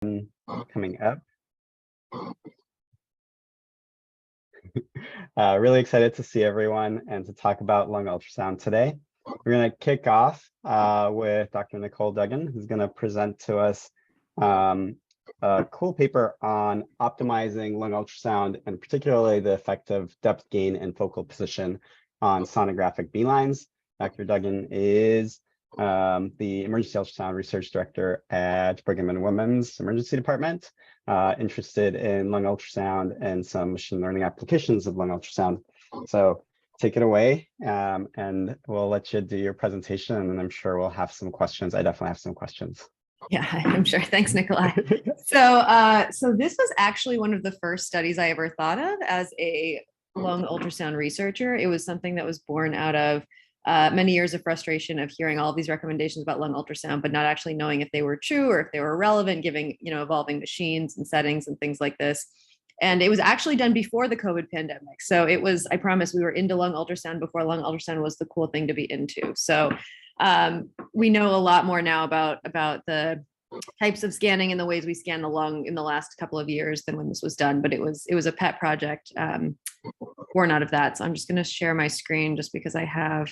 coming up. Really excited to see everyone and to talk about lung ultrasound today. We're going to kick off with Dr. Nicole Duggan, who's going to present to us a cool paper on optimizing lung ultrasound and particularly the effect of depth gain and focal position on sonographic B-lines. Dr. Duggan is the Emergency Ultrasound Research Director at Brigham and Women's Emergency Department, interested in lung ultrasound and some machine learning applications of lung ultrasound. So take it away, and we'll let you do your presentation, and then I'm sure we'll have some questions. I definitely have some questions. Yeah, I'm sure. Thanks, Nikolai. So this was actually one of the first studies I ever thought of as a lung ultrasound researcher. It was something that was born out of many years of frustration of hearing all of these recommendations about lung ultrasound, but not actually knowing if they were true or if they were relevant, given evolving machines and settings and things like this. And it was actually done before the COVID pandemic. So it was, I promise, we were into lung ultrasound before lung ultrasound was the cool thing to be into. So we know a lot more now about the types of scanning and the ways we scan the lung in the last couple of years than when this was done. But it was a pet project born out of that. So I'm just going to share my screen just because I have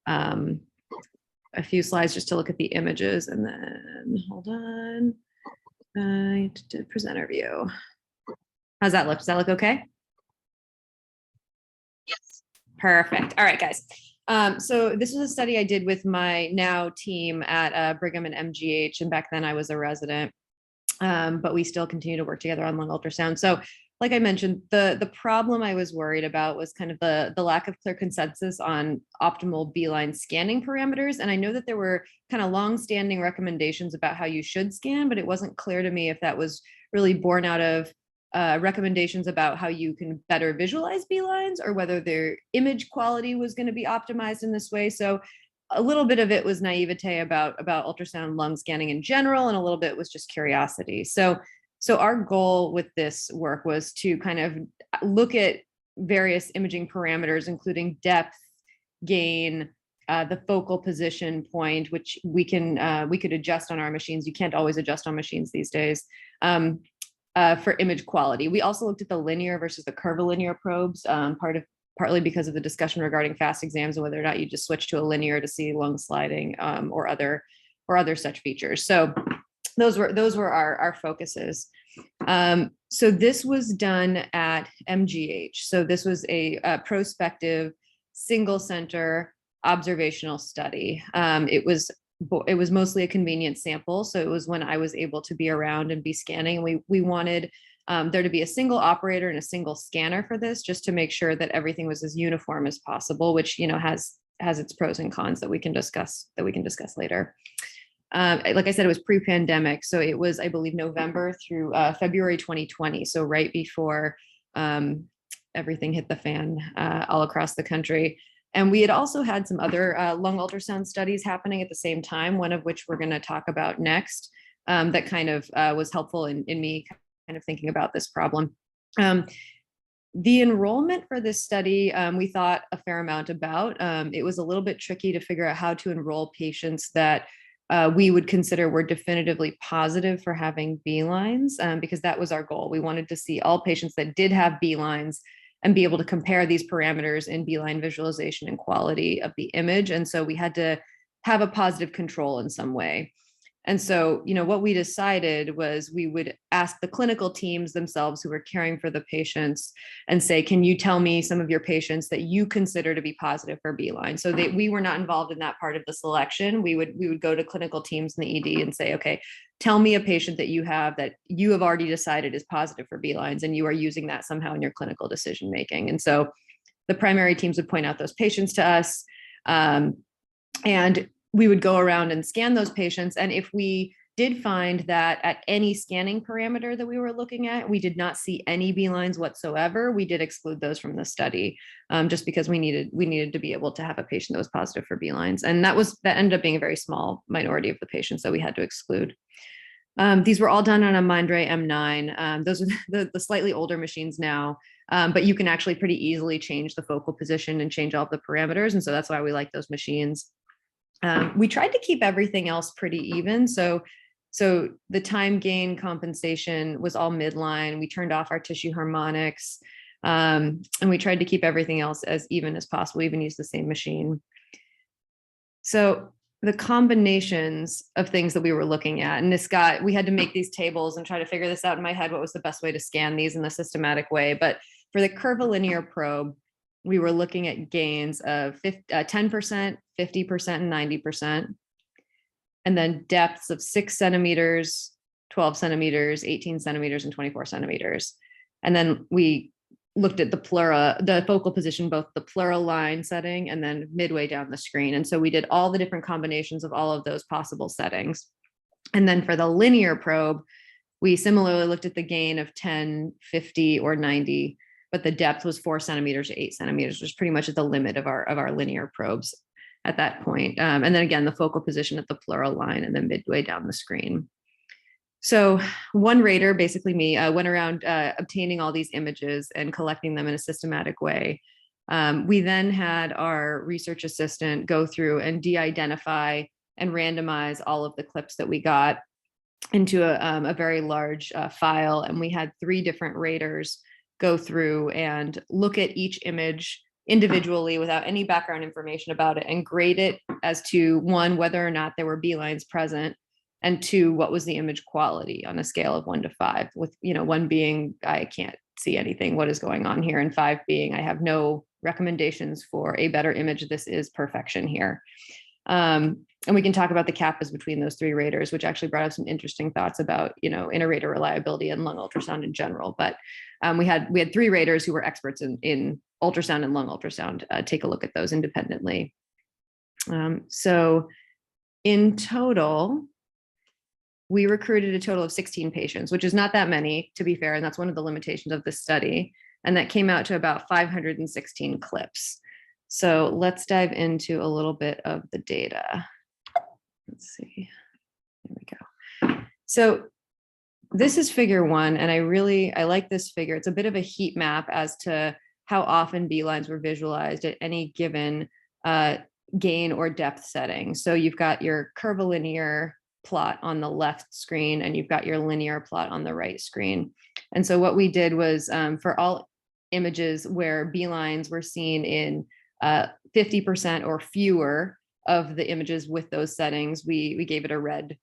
a few slides just to look at the images, and then hold on. I did presenter view. How's that look? Does that look okay? Yes. Perfect. All right, guys. So this was a study I did with my now team at Brigham and MGH, and back then I was a resident, but we still continue to work together on lung ultrasound. So like I mentioned, the problem I was worried about was kind of the lack of clear consensus on optimal B-line scanning parameters. And I know that there were kind of long-standing recommendations about how you should scan, but it wasn't clear to me if that was really born out of recommendations about how you can better visualize B-lines or whether their image quality was going to be optimized in this way. So a little bit of it was naivete about ultrasound lung scanning in general, and a little bit was just curiosity. So our goal with this work was to kind of look at various imaging parameters, including depth, gain, the focal position point, which we could adjust on our machines. You can't always adjust on machines these days. For image quality. We also looked at the linear versus the curvilinear probes, partly because of the discussion regarding fast exams and whether or not you just switch to a linear to see lung sliding or other such features. So those were our focuses. So this was done at MGH. So this was a prospective single center observational study. It was mostly a convenient sample. So it was when I was able to be around and be scanning. And we wanted there to be a single operator and a single scanner for this, just to make sure that everything was as uniform as possible, which has its pros and cons that we can discuss later. Like I said, it was pre-pandemic. So it was, I believe, November through February 2020. So right before everything hit the fan all across the country. And we had also had some other lung ultrasound studies happening at the same time, one of which we're going to talk about next, that kind of was helpful in me kind of thinking about this problem. The enrollment for this study, we thought a fair amount about. It was a little bit tricky to figure out how to enroll patients that we would consider were definitively positive for having B-lines, because that was our goal. We wanted to see all patients that did have B-lines and be able to compare these parameters in B-line visualization and quality of the image. And so we had to have a positive control in some way. And so, what we decided was we would ask the clinical teams themselves who were caring for the patients and say, can you tell me some of your patients that you consider to be positive for B-line? So we were not involved in that part of the selection. We would go to clinical teams in the ED and say, okay, tell me a patient that you have already decided is positive for B-lines, and you are using that somehow in your clinical decision making. And so the primary teams would point out those patients to us, and we would go around and scan those patients. And if we did find that at any scanning parameter that we were looking at, we did not see any B-lines whatsoever, we did exclude those from the study, just because we needed to be able to have a patient that was positive for B-lines. And that ended up being a very small minority of the patients that we had to exclude. These were all done on a Mindray M9. Those are the slightly older machines now, but you can actually pretty easily change the focal position and change all of the parameters. And so that's why we like those machines. We tried to keep everything else pretty even. So So the time gain compensation was all midline. We turned off our tissue harmonics, and we tried to keep everything else as even as possible, even use the same machine. So the combinations of things that we were looking at, and we had to make these tables and try to figure this out in my head, what was the best way to scan these in a systematic way. But for the curvilinear probe, we were looking at gains of 10%, 50%, and 90%. And then depths of 6 centimeters, 12 centimeters, 18 centimeters, and 24 centimeters. And then we looked at the focal position, both the pleural line setting and then midway down the screen. And so we did all the different combinations of all of those possible settings. And then for the linear probe, we similarly looked at the gain of 10, 50, or 90, but the depth was 4 centimeters to 8 centimeters, which is pretty much at the limit of our linear probes at that point. And then again, the focal position at the pleural line and then midway down the screen. So one rater, basically me, went around obtaining all these images and collecting them in a systematic way. We then had our research assistant go through and de-identify and randomize all of the clips that we got into a very large file. And we had 3 different raters go through and look at each image individually without any background information about it and grade it as to 1, whether or not there were B-lines present, and 2, what was the image quality on a scale of 1 to 5, with 1 being I can't see anything, what is going on here, and 5 being I have no recommendations for a better image, this is perfection here. And we can talk about the kappas between those 3 raters, which actually brought up some interesting thoughts about inter-rater reliability and lung ultrasound in general. But we had 3 raters who were experts in ultrasound and lung ultrasound. Take a look at those independently. So in total, we recruited a total of 16 patients, which is not that many, to be fair, and that's one of the limitations of this study. And that came out to about 516 clips. So let's dive into a little bit of the data. Let's see. There we go. So this is figure 1, and I like this figure. It's a bit of a heat map as to how often B-lines were visualized at any given gain or depth setting. So you've got your curvilinear plot on the left screen, and you've got your linear plot on the right screen. And so what we did was for all images where B-lines were seen in 50% or fewer of the images with those settings, we gave it a red,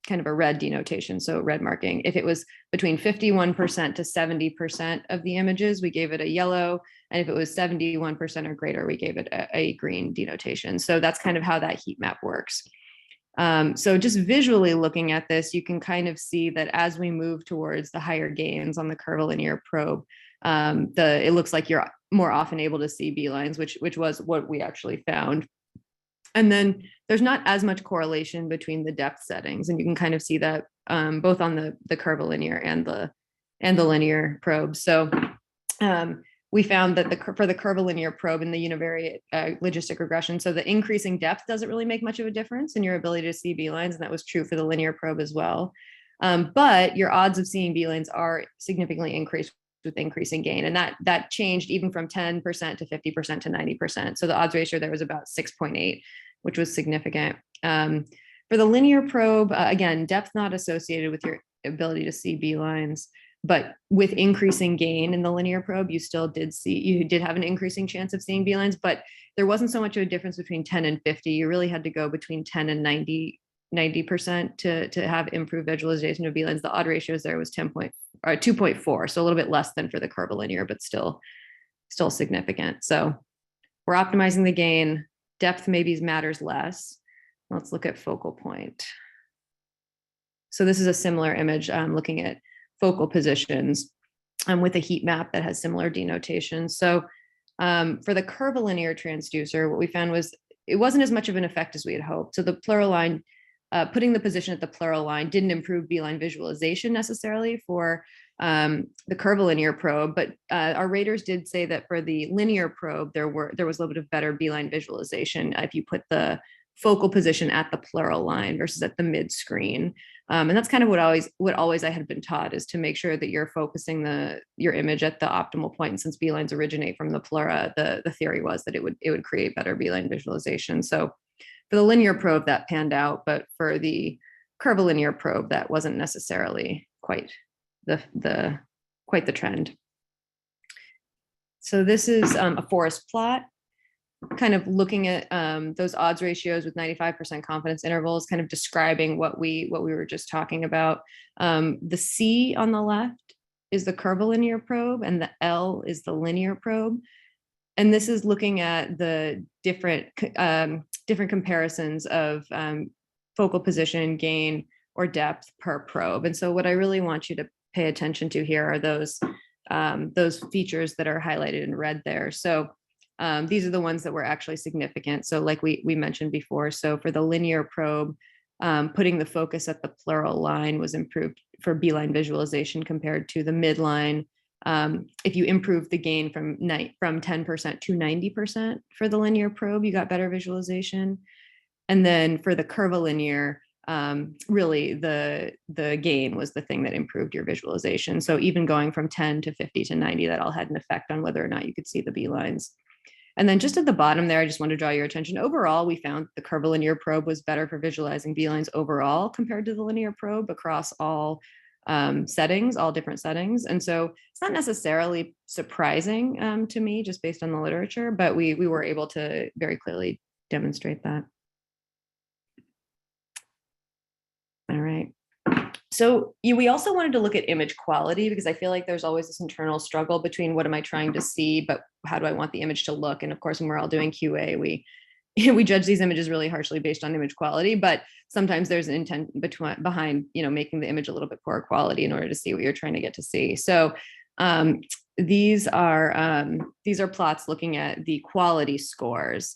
kind of a red denotation, so red marking. If it was between 51% to 70% of the images, we gave it a yellow, and if it was 71% or greater, we gave it a green denotation. So that's kind of how that heat map works. So just visually looking at this, you can kind of see that as we move towards the higher gains on the curvilinear probe, it looks like you're more often able to see B-lines, which was what we actually found. And then there's not as much correlation between the depth settings, and you can kind of see that both on the curvilinear and the linear probes. So we found that for the curvilinear probe in the univariate logistic regression, so the increasing depth doesn't really make much of a difference in your ability to see B-lines, and that was true for the linear probe as well. But your odds of seeing B-lines are significantly increased with increasing gain, and that changed even from 10% to 50% to 90%. So the odds ratio there was about 6.8, which was significant. For the linear probe, again, depth not associated with your ability to see B-lines, but with increasing gain in the linear probe, you did have an increasing chance of seeing B-lines, but there wasn't so much of a difference between 10 and 50. You really had to go between 10 and 90% to have improved visualization of B-lines. The odd ratios there was 2.4, so a little bit less than for the curvilinear, but still significant. So we're optimizing the gain. Depth maybe matters less. Let's look at focal point. So this is a similar image looking at focal positions with a heat map that has similar denotation. So for the curvilinear transducer, what we found was it wasn't as much of an effect as we had hoped. So the pleural line, putting the position at the pleural line didn't improve B-line visualization necessarily for the curvilinear probe, but our raters did say that for the linear probe, there was a little bit of better B-line visualization if you put the focal position at the pleural line versus at the mid screen. And that's kind of what always I had been taught, is to make sure that you're focusing your image at the optimal point. And since B-lines originate from the pleura, the theory was that it would create better B-line visualization. So for the linear probe, that panned out, but for the curvilinear probe, that wasn't necessarily quite the trend. So this is a forest plot, kind of looking at those odds ratios with 95% confidence intervals, kind of describing what we were just talking about. The C on the left is the curvilinear probe, and the L is the linear probe. And this is looking at the different comparisons of focal position, gain, or depth per probe. And so what I really want you to pay attention to here are those features that are highlighted in red there. So these are the ones that were actually significant. So like we mentioned before, so for the linear probe, putting the focus at the pleural line was improved for B-line visualization compared to the midline. If you improve the gain from 10% to 90% for the linear probe, you got better visualization. And then for the curvilinear, really the gain was the thing that improved your visualization. So even going from 10 to 50 to 90, that all had an effect on whether or not you could see the B-lines. And then just at the bottom there, I just want to draw your attention. Overall, we found the curvilinear probe was better for visualizing B-lines overall compared to the linear probe across all settings, all different settings. And so it's not necessarily surprising to me, just based on the literature, but we were able to very clearly demonstrate that. All right. So we also wanted to look at image quality, because I feel like there's always this internal struggle between what am I trying to see, but how do I want the image to look? And of course, when we're all doing QA, we judge these images really harshly based on image quality, but sometimes there's an intent behind, making the image a little bit poorer quality in order to see what you're trying to get to see. So these are plots looking at the quality scores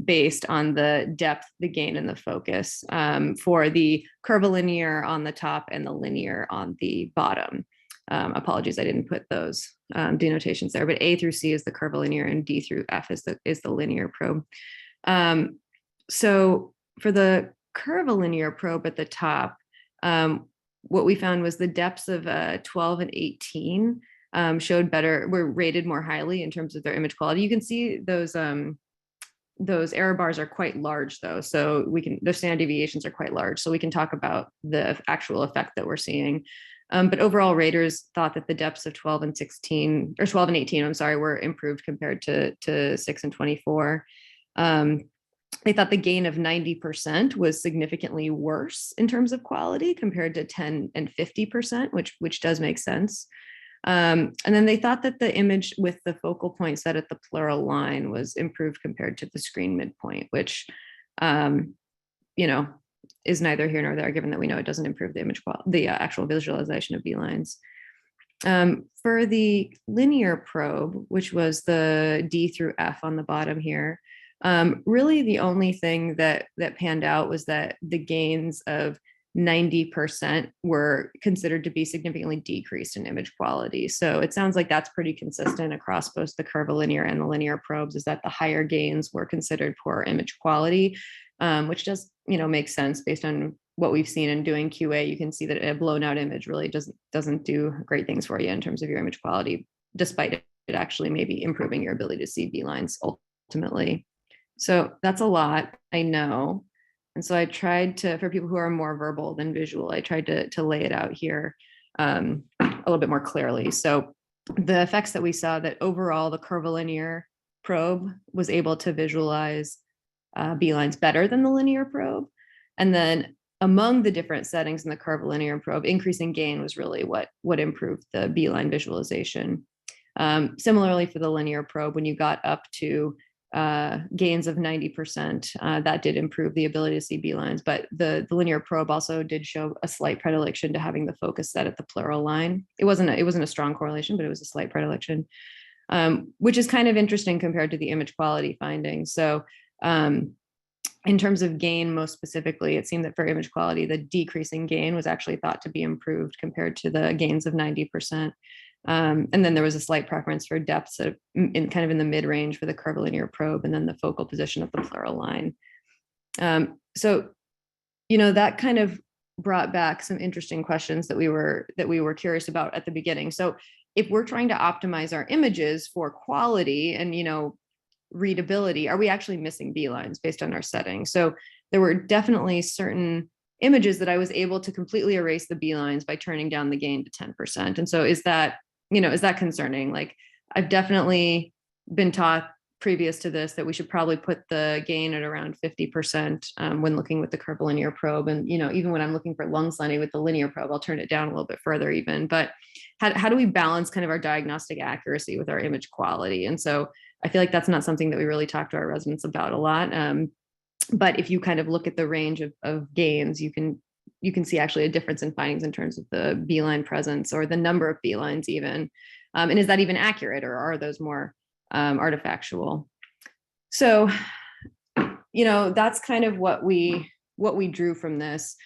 based on the depth, the gain, and the focus for the curvilinear on the top and the linear on the bottom. Apologies, I didn't put those denotations there, but A through C is the curvilinear and D through F is the linear probe. So for the curvilinear probe at the top, what we found was the depths of 12 and 18 were rated more highly in terms of their image quality. You can see those error bars are quite large though. So the standard deviations are quite large. So we can talk about the actual effect that we're seeing. But overall raters thought that the depths of 12 and 18, were improved compared to 6 and 24. They thought the gain of 90% was significantly worse in terms of quality compared to 10 and 50%, which does make sense. And then they thought that the image with the focal point set at the pleural line was improved compared to the screen midpoint, which, is neither here nor there, given that we know it doesn't improve the image quality, the actual visualization of B-lines. For the linear probe, which was the D through F on the bottom here, really the only thing that panned out was that the gains of 90% were considered to be significantly decreased in image quality. So it sounds like that's pretty consistent across both the curvilinear and the linear probes, is that the higher gains were considered poor image quality, which does, make sense based on what we've seen in doing QA. You can see that a blown out image really doesn't do great things for you in terms of your image quality, despite it actually maybe improving your ability to see B-lines ultimately. So that's a lot, I know. And so I tried to, for people who are more verbal than visual, I tried to lay it out here a little bit more clearly. So the effects that we saw, that overall the curvilinear probe was able to visualize B-lines better than the linear probe. And then among the different settings in the curvilinear probe, increasing gain was really what improved the B-line visualization. Similarly for the linear probe, when you got up to gains of 90%, that did improve the ability to see B-lines, but the linear probe also did show a slight predilection to having the focus set at the pleural line. It wasn't a strong correlation, but it was a slight predilection, which is kind of interesting compared to the image quality findings. So in terms of gain, most specifically, it seemed that for image quality, the decreasing gain was actually thought to be improved compared to the gains of 90%. And then there was a slight preference for depths in the mid-range for the curvilinear probe, and then the focal position of the pleural line. So, that kind of brought back some interesting questions that we were curious about at the beginning. So if we're trying to optimize our images for quality and, readability, are we actually missing B-lines based on our settings? So there were definitely certain images that I was able to completely erase the B-lines by turning down the gain to 10%. And so is that concerning? Like, I've definitely been taught previous to this that we should probably put the gain at around 50% when looking with the curvilinear probe. And, even when I'm looking for lung slenting with the linear probe, I'll turn it down a little bit further even. But how do we balance kind of our diagnostic accuracy with our image quality? And so I feel like that's not something that we really talk to our residents about a lot. But if you kind of look at the range of gains, you can see actually a difference in findings in terms of the B-line presence or the number of B-lines even. And is that even accurate, or are those more artifactual? So, that's kind of what we drew from this.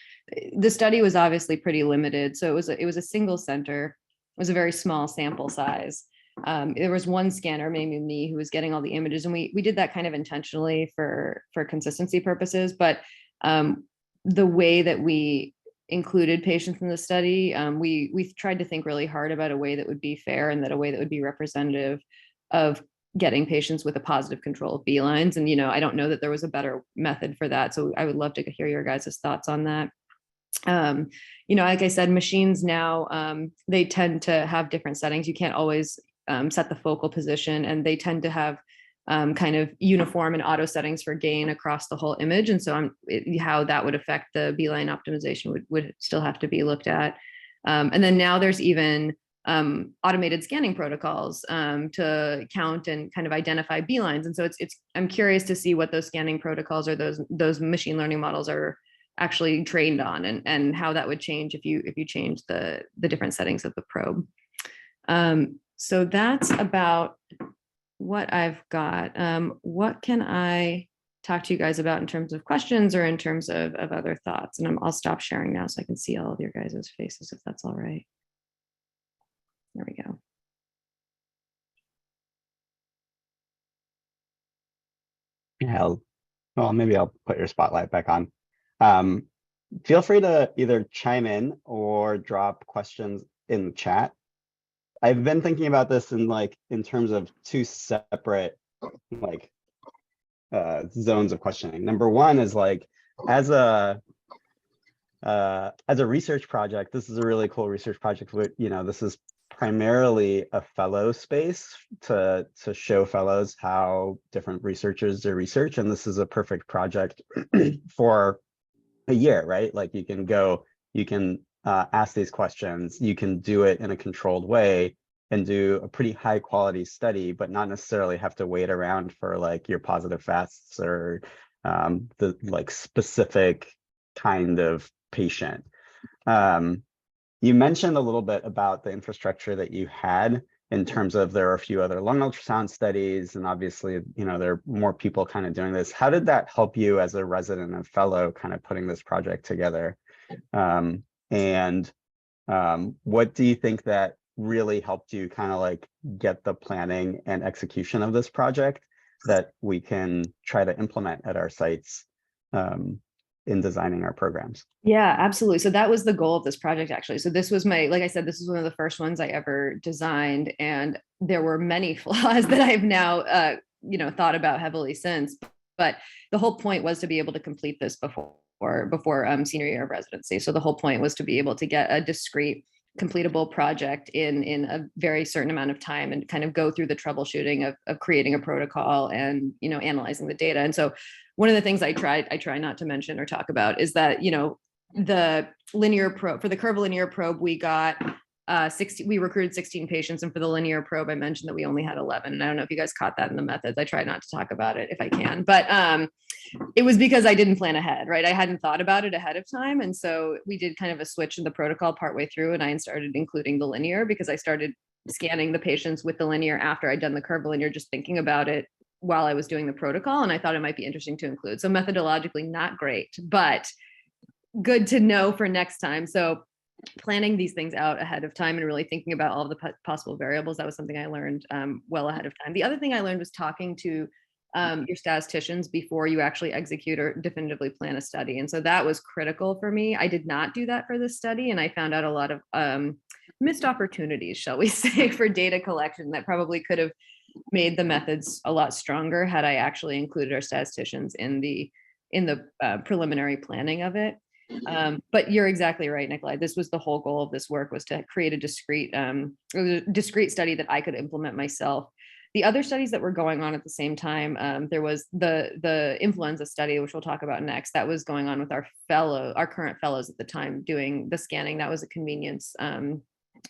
The study was obviously pretty limited. So it was a single center. It was a very small sample size. There was one scanner, maybe me, who was getting all the images, and we did that kind of intentionally for consistency purposes. But the way that we included patients in the study, we tried to think really hard about a way that would be fair and that a way that would be representative of getting patients with a positive control of B-lines. And I don't know that there was a better method for that. So I would love to hear your guys' thoughts on that. Like I said, machines now, they tend to have different settings. You can't always set the focal position, and they tend to have kind of uniform and auto settings for gain across the whole image. And so how that would affect the B-line optimization would still have to be looked at. And then now there's even automated scanning protocols to count and kind of identify B-lines. And so I'm curious to see what those scanning protocols or those machine learning models are actually trained on, and how that would change if you change the different settings of the probe. So that's about what I've got. What can I talk to you guys about in terms of questions or in terms of other thoughts? And I'll stop sharing now so I can see all of your guys' faces, if that's all right. There we go. Yeah, well, maybe I'll put your spotlight back on. Feel free to either chime in or drop questions in the chat. I've been thinking about this in terms of two separate zones of questioning. Number one is as a research project, this is a really cool research project. This is primarily a fellow space to show fellows how different researchers do research, and this is a perfect project for a year, right? You can go, you can ask these questions, you can do it in a controlled way and do a pretty high quality study, but not necessarily have to wait around for your positive fasts or the specific kind of patient. You mentioned a little bit about the infrastructure that you had in terms of there are a few other lung ultrasound studies, and obviously, there are more people kind of doing this. How did that help you as a resident and fellow kind of putting this project together? And what do you think that really helped you kind of get the planning and execution of this project that we can try to implement at our sites in designing our programs? Yeah, absolutely. So that was the goal of this project, actually. So this was like I said, this was one of the first ones I ever designed, and there were many flaws that I've now, thought about heavily since. But the whole point was to be able to complete this before senior year of residency. So the whole point was to be able to get a discrete, completable project in a very certain amount of time and kind of go through the troubleshooting of creating a protocol and, analyzing the data. And so one of the things I try not to mention or talk about is that, the linear probe, for the curvilinear probe, we got we recruited 16 patients. And for the linear probe, I mentioned that we only had 11. And I don't know if you guys caught that in the methods. I try not to talk about it if I can, but it was because I didn't plan ahead, right? I hadn't thought about it ahead of time. And so we did kind of a switch in the protocol partway through, and I started including the linear because I started scanning the patients with the linear after I'd done the curvilinear, just thinking about it while I was doing the protocol. And I thought it might be interesting to include. So methodologically not great, but good to know for next time. So planning these things out ahead of time and really thinking about all of the possible variables, that was something I learned well ahead of time. The other thing I learned was talking to your statisticians before you actually execute or definitively plan a study. And so that was critical for me. I did not do that for this study, and I found out a lot of missed opportunities, shall we say, for data collection that probably could have made the methods a lot stronger had I actually included our statisticians in the preliminary planning of it. But you're exactly right, Nikolai. This was the whole goal of this work, was to create a discrete study that I could implement myself. The other studies that were going on at the same time, there was the influenza study, which we'll talk about next, that was going on with our current fellows at the time doing the scanning. That was a convenience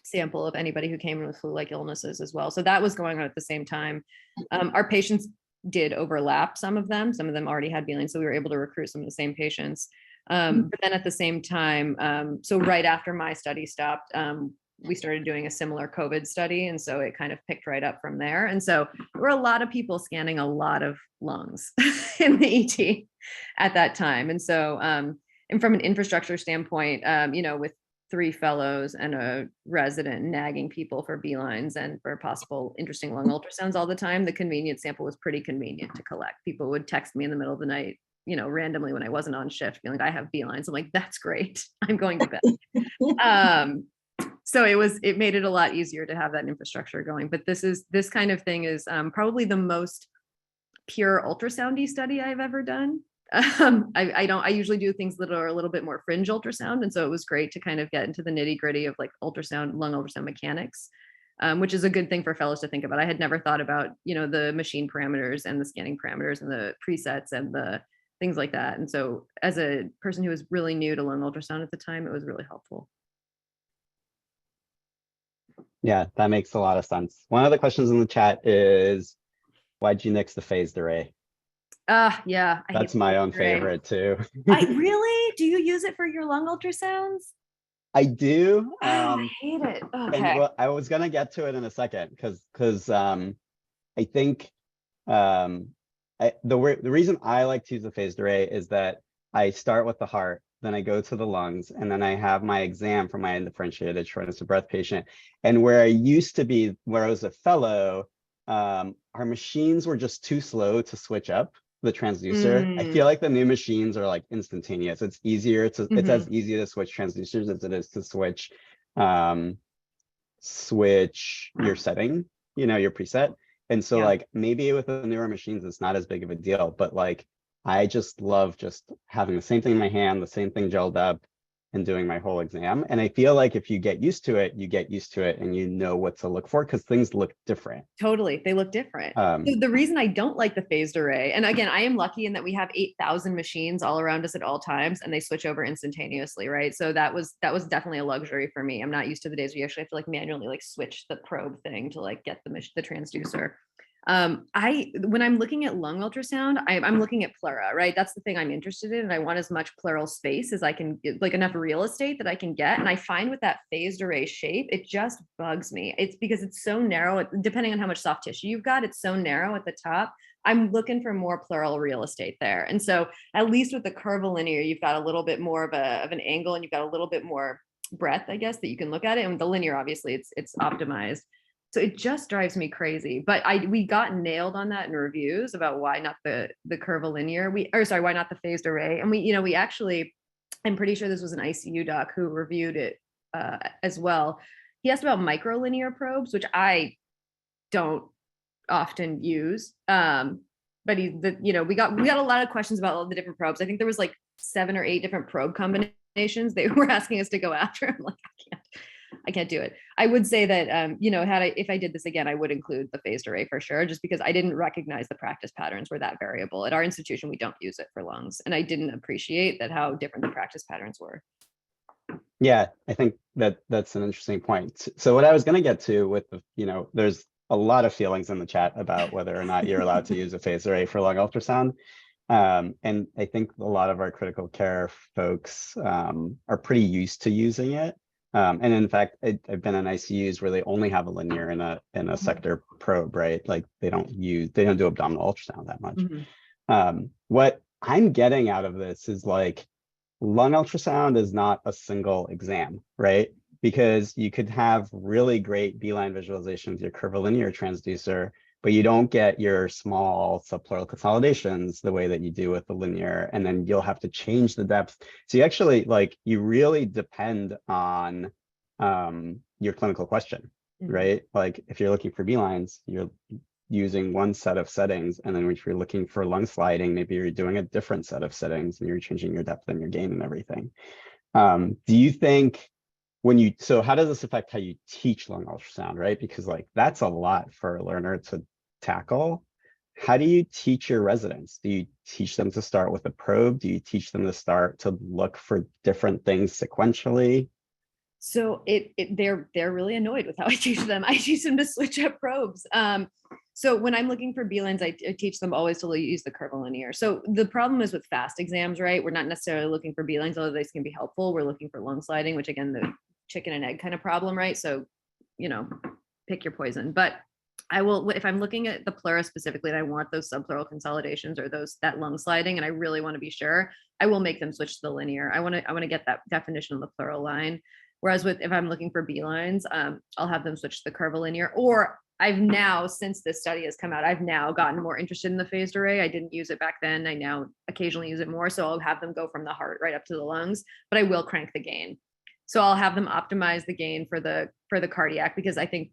sample of anybody who came in with flu-like illnesses as well. So that was going on at the same time. Our patients did overlap, some of them already had B-Lines, so we were able to recruit some of the same patients. But then at the same time, so right after my study stopped, we started doing a similar COVID study. And so it kind of picked right up from there. And so there were a lot of people scanning a lot of lungs in the ET at that time. And so, and from an infrastructure standpoint, with 3 fellows and a resident nagging people for B-Lines and for possible interesting lung ultrasounds all the time, the convenience sample was pretty convenient to collect. People would text me in the middle of the night, randomly when I wasn't on shift, being like, I have B-Lines. I'm like, that's great. I'm going to bed. So it made it a lot easier to have that infrastructure going. But this kind of thing is probably the most pure ultrasoundy study I've ever done. I usually do things that are a little bit more fringe ultrasound. And so it was great to kind of get into the nitty gritty of like lung ultrasound mechanics, which is a good thing for fellows to think about. I had never thought about, the machine parameters and the scanning parameters and the presets and the things like that. And so as a person who was really new to lung ultrasound at the time, it was really helpful. Yeah, that makes a lot of sense. One of the questions in the chat is, why'd you nix the phased array? Yeah. That's my own favorite too. Really? Do you use it for your lung ultrasounds? I do. I hate it. Okay. And well, I was gonna get to it in a second because I think the reason I like to use the phased array is that I start with the heart, then I go to the lungs, and then I have my exam for my undifferentiated shortness of breath patient. And where I used to be, where I was a fellow, our machines were just too slow to switch up the transducer. I feel like the new machines are like instantaneous. It's easier to, it's as easy to switch transducers as it is to switch your setting, your preset. And so like maybe with the newer machines, it's not as big of a deal, but like I just love just having the same thing in my hand, the same thing gelled up, and doing my whole exam. And I feel like if you get used to it, you get used to it and you know what to look for because things look different. Totally. They look different. The reason I don't like the phased array, and again, I am lucky in that we have 8,000 machines all around us at all times and they switch over instantaneously, right? So that was definitely a luxury for me. I'm not used to the days where you actually have to like manually like switch the probe thing to like get the transducer. When I'm looking at lung ultrasound, I'm looking at pleura, right? That's the thing I'm interested in. And I want as much pleural space as I can get, like enough real estate that I can get. And I find with that phased array shape, it just bugs me. It's because it's so narrow, depending on how much soft tissue you've got, it's so narrow at the top. I'm looking for more pleural real estate there. And so at least with the curvilinear, you've got a little bit more of an angle and you've got a little bit more breadth, I guess, that you can look at it. And with the linear, obviously it's optimized. So it just drives me crazy. But we got nailed on that in reviews about why not the curvilinear, why not the phased array. And we actually, I'm pretty sure this was an ICU doc who reviewed it as well. He asked about microlinear probes, which I don't often use. But we got a lot of questions about all the different probes. I think there was like 7 or 8 different probe combinations they were asking us to go after. I'm like, I can't do it. I would say that, if I did this again, I would include the phased array for sure, just because I didn't recognize the practice patterns were that variable. At our institution, we don't use it for lungs. And I didn't appreciate how different the practice patterns were. Yeah, I think that's an interesting point. So what I was going to get to with there's a lot of feelings in the chat about whether or not you're allowed to use a phased array for lung ultrasound. And I think a lot of our critical care folks are pretty used to using it. And in fact, I've been in ICUs where they only have a linear in a sector probe, right? Like they don't do abdominal ultrasound that much. What I'm getting out of this is like lung ultrasound is not a single exam, right? Because you could have really great B-line visualization with your curvilinear transducer, but you don't get your small subpleural consolidations the way that you do with the linear, and then you'll have to change the depth. So you actually you really depend on your clinical question, right? Like if you're looking for B-lines, using one set of settings, and then if you're looking for lung sliding, maybe you're doing a different set of settings and you're changing your depth and your gain and everything. Do you think so how does this affect how you teach lung ultrasound, right? Because like that's a lot for a learner to tackle. How do you teach your residents? Do you teach them to start with a probe? Do you teach them to start to look for different things sequentially? So they're really annoyed with how I teach them. I teach them to switch up probes. So when I'm looking for B-lines, I teach them always to use the curvilinear. So the problem is with fast exams, right? We're not necessarily looking for B-lines, although these can be helpful. We're looking for lung sliding, which again, the chicken and egg kind of problem, right? So, pick your poison. But I will, if I'm looking at the pleura specifically, and I want those subpleural consolidations or that lung sliding, and I really want to be sure, I will make them switch to the linear. I want to get that definition on the pleural line. Whereas if I'm looking for B-lines, I'll have them switch to the curvilinear. Or I've now, since this study has come out, I've now gotten more interested in the phased array. I didn't use it back then. I now occasionally use it more. So I'll have them go from the heart right up to the lungs, but I will crank the gain. So I'll have them optimize the gain for the cardiac, because I think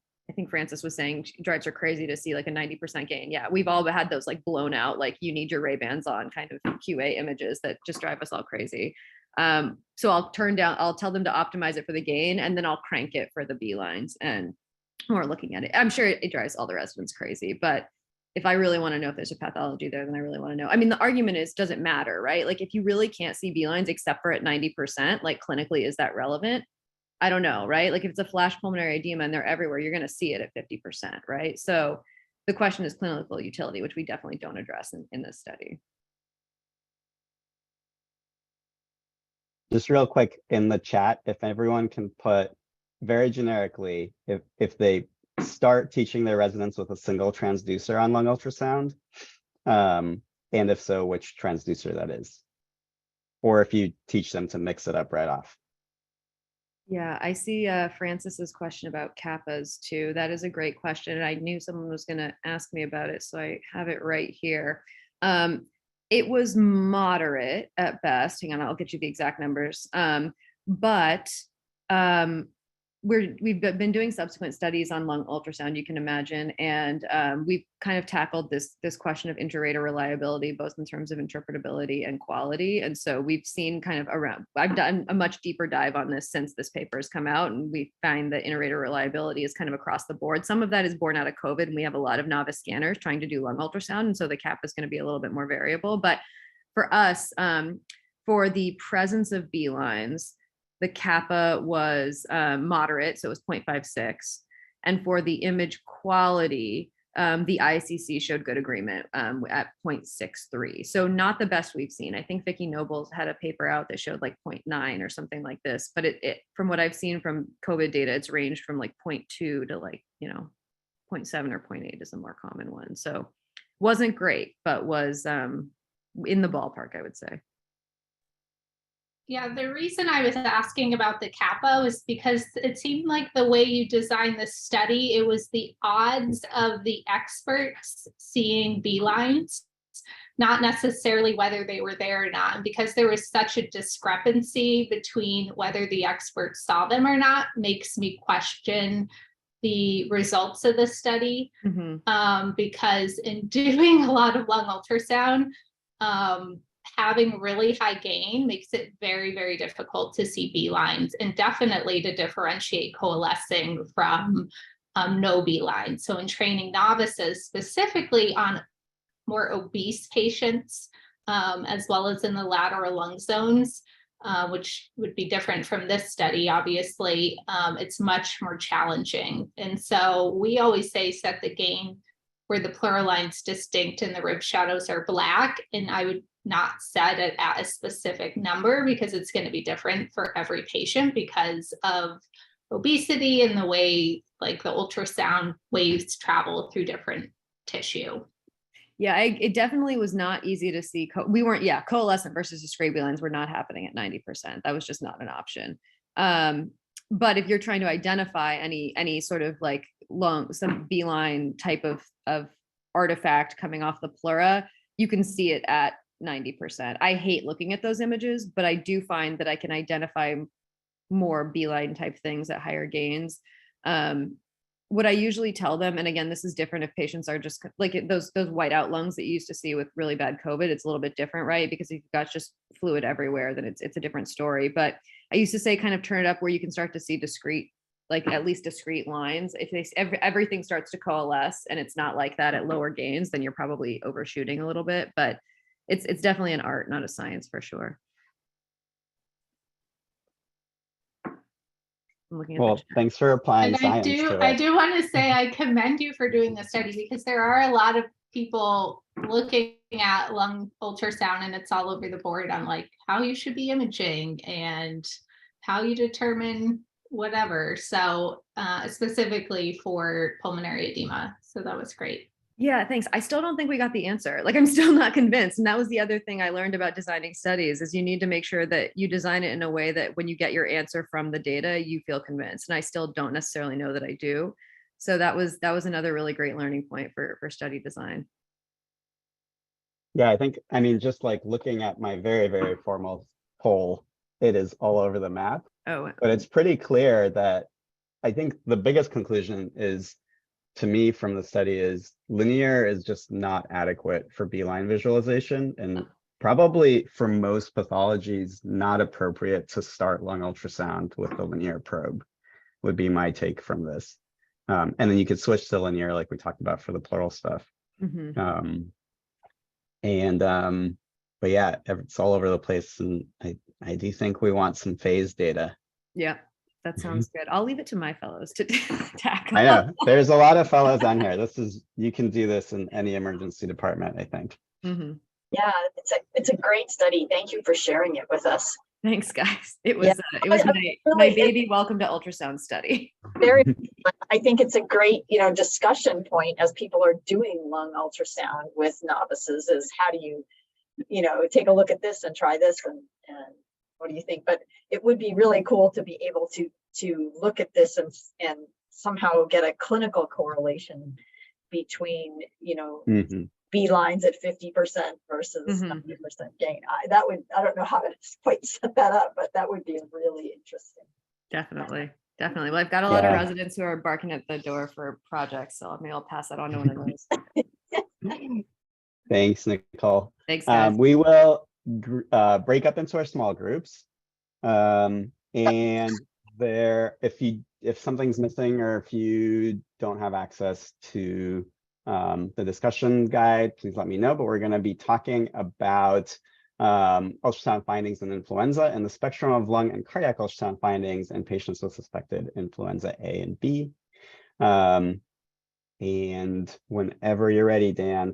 Francis was saying drives her crazy to see like a 90% gain. Yeah, we've all had those like blown out, like you need your Ray-Bans on kind of QA images that just drive us all crazy. So I'll tell them to optimize it for the gain, and then I'll crank it for the B-lines. And we're looking at it. I'm sure it drives all the residents crazy, but if I really want to know if there's a pathology there, then I really want to know. I mean, the argument is, does it matter, right? Like if you really can't see B-lines except for at 90%, like clinically, is that relevant? I don't know, right? Like if it's a flash pulmonary edema and they're everywhere, you're going to see it at 50%, right? So the question is clinical utility, which we definitely don't address in this study. Just real quick in the chat, if everyone can put very generically, if they start teaching their residents with a single transducer on lung ultrasound, and if so, which transducer that is, or if you teach them to mix it up right off. Yeah, I see Francis's question about kappas too. That is a great question. And I knew someone was going to ask me about it, so I have it right here. It was moderate at best. Hang on, I'll get you the exact numbers. But we've been doing subsequent studies on lung ultrasound, you can imagine, and we've kind of tackled this question of inter-rater reliability, both in terms of interpretability and quality. And so we've seen kind of I've done a much deeper dive on this since this paper has come out, and we find that inter-rater reliability is kind of across the board. Some of that is born out of COVID, and we have a lot of novice scanners trying to do lung ultrasound, and so the cap is going to be a little bit more variable. But for us, for the presence of B-lines, the kappa was moderate, so it was 0.56. And for the image quality, the ICC showed good agreement at 0.63. So not the best we've seen. I think Vicki Noble's had a paper out that showed like 0.9 or something like this. But it from what I've seen from COVID data, it's ranged from like 0.2 to like, 0.7 or 0.8 is the more common one. So wasn't great, but was in the ballpark, I would say. Yeah, the reason I was asking about the kappa was because it seemed like the way you designed the study, it was the odds of the experts seeing B-lines, not necessarily whether they were there or not. And because there was such a discrepancy between whether the experts saw them or not, makes me question the results of the study. Mm-hmm. Because in doing a lot of lung ultrasound, having really high gain makes it very, very difficult to see B-lines, and definitely to differentiate coalescing from no B-lines. So in training novices, specifically on more obese patients, as well as in the lateral lung zones, which would be different from this study, obviously, it's much more challenging. And so we always say set the gain where the pleural line's distinct and the rib shadows are black. And I would not set it at a specific number because it's going to be different for every patient because of obesity and the way like the ultrasound waves travel through different tissue. Yeah, it definitely was not easy to see. Coalescent versus discrete B-lines were not happening at 90%. That was just not an option. But if you're trying to identify any sort of like some B-line type of artifact coming off the pleura, you can see it at 90%. I hate looking at those images, but I do find that I can identify more B-line type things at higher gains. what I usually tell them, and again, this is different if patients are just like those whiteout lungs that you used to see with really bad COVID, it's a little bit different, right? Because if you've got just fluid everywhere, then it's a different story. But I used to say kind of turn it up where you can start to see discrete, like at least discrete lines. If everything starts to coalesce and it's not like that at lower gains, then you're probably overshooting a little bit, but it's definitely an art, not a science for sure. I'm looking at Well, thanks for applying And science to I it. do want to say I commend you for doing the study, because there are a lot of people looking at lung ultrasound and it's all over the board on like how you should be imaging and how you determine whatever. So specifically for pulmonary edema. So that was great. Yeah, thanks. I still don't think we got the answer. Like, I'm still not convinced. And that was the other thing I learned about designing studies is you need to make sure that you design it in a way that when you get your answer from the data, you feel convinced. And I still don't necessarily know that I do. So that was another really great learning point for study design. Yeah, I mean, just like looking at my very, very formal poll, it is all over the map. Oh, But it's pretty clear that I think the biggest conclusion is, to me, from the study, is linear is just not adequate for B-line visualization, and probably for most pathologies not appropriate to start lung ultrasound with the linear probe, would be my take from this. And then you could switch to linear like we talked about for the pleural stuff. mm-hmm. But yeah, it's all over the place, and I do think we want some phase data. Yeah, that sounds good. I'll leave it to my fellows to tackle. I know there's a lot of fellows on here. You can do this in any emergency department, I think. Mm-hmm. Yeah, it's a great study. Thank you for sharing it with us. Thanks, guys. It was my baby welcome to ultrasound study. Very, I think it's a great discussion point as people are doing lung ultrasound with novices. Is how do you take a look at this and try this and what do you think? But it would be really cool to be able to look at this and somehow get a clinical correlation between B-lines at 50% versus 90% gain. I don't know how to quite set that up, but that would be really interesting. Definitely. Well, I've got a lot of residents who are barking at the door for projects, so maybe I'll pass that on to one of those. Thanks, Nicole. Thanks, guys. We will break up into our small groups, and if something's missing or if you don't have access to the discussion guide, please let me know. But we're going to be talking about ultrasound findings in influenza and the spectrum of lung and cardiac ultrasound findings in patients with suspected influenza A and B. And whenever you're ready, Dan,